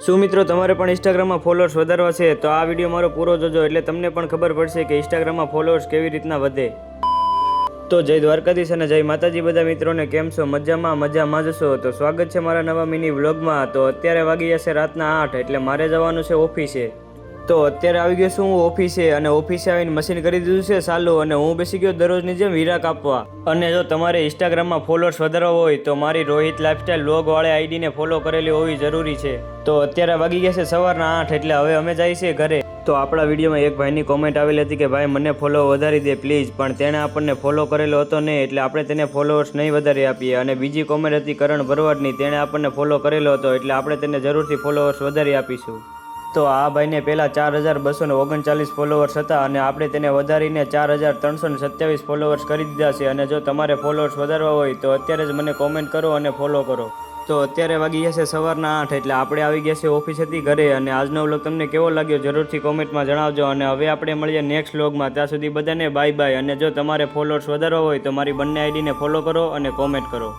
શું મિત્રો તમારે પણ ઇન્સ્ટાગ્રામમાં ફોલોઅર્સ વધારવા છે તો આ વિડીયો મારો પૂરો જોજો એટલે તમને પણ ખબર પડશે કે ઇન્સ્ટાગ્રામમાં ફોલોઅર્સ કેવી રીતના વધે। તો જય દ્વારકાધીશ અને જય માતાજી બધા મિત્રોને, કેમ છો? મજામાં જશો તો સ્વાગત છે મારા નવા મિની વ્લોગમાં। તો અત્યારે વાગી જશે રાતના 8 એટલે મારે જવાનું છે ઓફિસે। તો અત્યારે આવી ગયો છું હું ઓફિસે અને ઓફિસે આવીને મશીન કરી દીધું છે ચાલુ અને હું બેસી ગયો દરરોજની જેમ હીરા કાપવા। અને જો તમારે ઇન્સ્ટાગ્રામમાં ફોલોઅર્સ વધારવા હોય તો મારી રોહિત લાઈફસ્ટાઈલ વ્લોગ વાળી આઈડીને ફોલો કરેલી હોવી જરૂરી છે। તો અત્યારે વાગી ગયા છે સવારના 8 એટલે હવે અમે જઈએ છીએ ઘરે। તો આપણા વિડીયોમાં એક ભાઈની કોમેન્ટ આવેલી હતી કે ભાઈ મને ફોલો વધારી દે પ્લીઝ, પણ તેણે આપણને ફોલો કરેલો હતો નહીં એટલે આપણે તેને ફોલોઅર્સ નહીં વધારી આપીએ। અને બીજી કોમેન્ટ હતી કરણ ભરવાડની, તેણે આપણને ફોલો કરેલો હતો એટલે આપણે તેને જરૂરથી ફોલોઅર્સ વધારી આપીશું। તો આ ભાઈને પહેલાં 4239 ફોલોઅર્સ હતા અને આપણે તેને વધારીને 4327 ફોલોઅર્સ કરી દીધા છે। અને જો તમારે ફોલોઅર્સ વધારવા હોય તો અત્યારે જ મને કોમેન્ટ કરો અને ફોલો કરો। તો અત્યારે વાગી ગયા છે સવારના 8 એટલે આપણે આવી ગયા છે ઓફિસેથી ઘરે। અને આજનો વ્લોગ તમને કેવો લાગ્યો જરૂરથી કોમેન્ટમાં જણાવજો। અને હવે આપણે મળીએ નેક્સ્ટ વ્લોગમાં, ત્યાં સુધી બધાને બાય બાય। અને જો તમારે ફોલોઅર્સ વધારવા હોય તો મારી બંને આઈડીને ફોલો કરો અને કોમેન્ટ કરો।